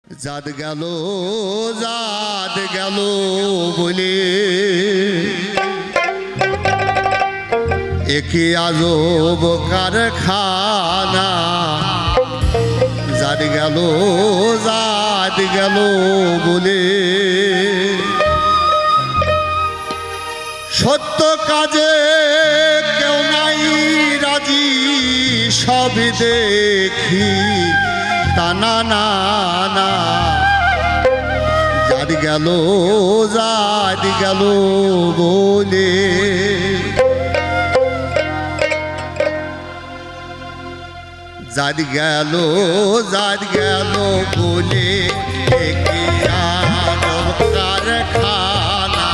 জাত গেল বলে একে আজব কারখানা। জাত গেল বলে সত্য কাজে কেউ নাই রাজি, সব দেখি তানা না না। জাত গেল বলে জাত গেল বলে একে আজব কারখানা।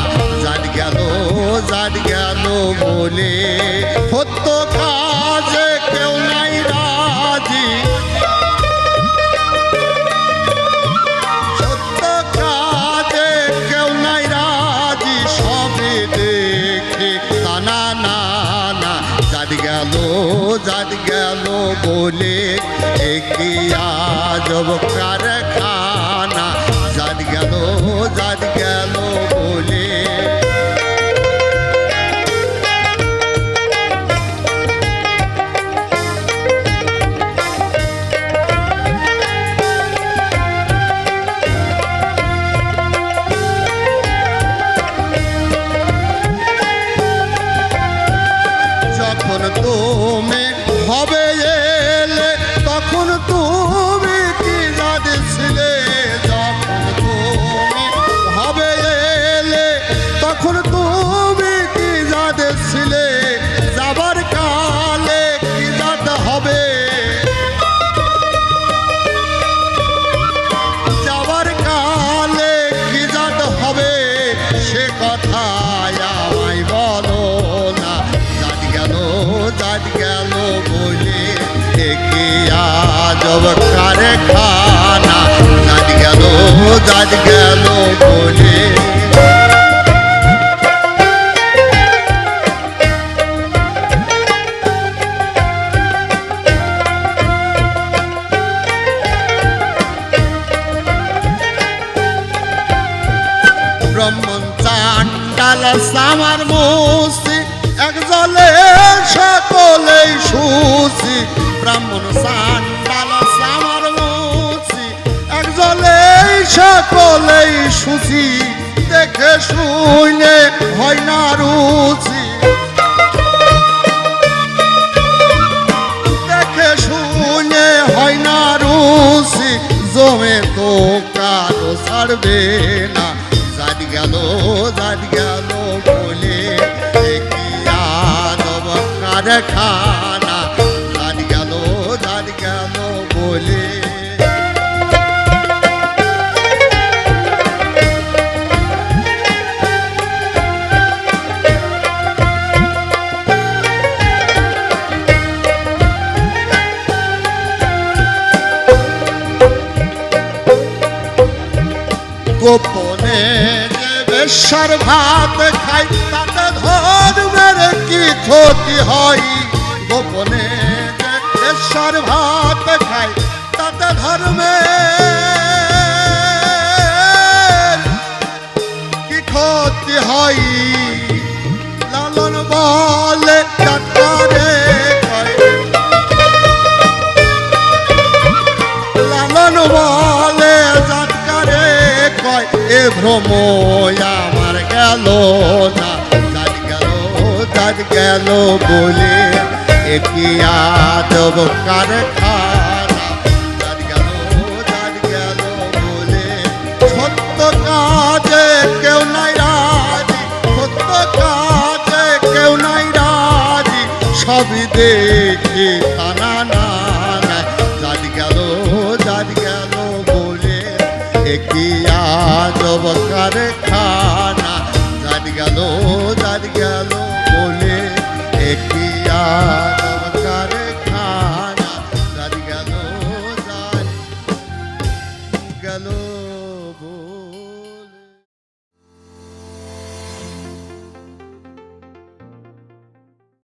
জাত গেল বলে সত্য কাজে কেউ নাই রাজি, সত্য কাজে কেউ নাই রাজি, সবে দেখে তানা না না। জাত গেল বলে একে আজব কারখানা। জাত গেল বলে যখন তুমি হবে এলে তখন তুমি কি জাত ছিলে। যখন তুমি হবে এলে তখন তুমি কি জাত ছিলে। যাবার কালে কি জাত হবে, যাবার কালে কি জাত হবে, সে কথা আমায় বলো না। জাত গেল বলে একে আজব কারখানা। জাত গেল বলে ব্রাহ্মণ চাণ্ডাল সামার মুসি এক জলে সকলেই সুসি। ব্রাহ্মণ চাণ্ডাল সামার মুসি এক জলে সকলেই সুসি। দেখে শুনে হয় না রুচি, দেখে শুনে হয় না রুচি, জমে তো কারো ছাড়বে না। জাত গেল বলে একে আজব কারখানা। জাত গেল বলে গোপনে বেশ্যার ভাত খাই তাতে ধর্মের কি ক্ষতি হয়। গোপনে বেশ্যার ভাত খাই তাতে ধর্মের কি ক্ষতি হয়। লালন বলে ডাক্তারে কয়, লালন বলে জাতকারে কয়, এ ভ্রম আমার গেল না। জাত গেল বলে একে আজব কারখানা। জাত গেল বলে সত্য কাজে কেউ নাই রাজি, সত্য কাজে কেউ নাই রাজি, সবই দেখে তানা না না। জাত গেল বলে একে আজব কারখানা।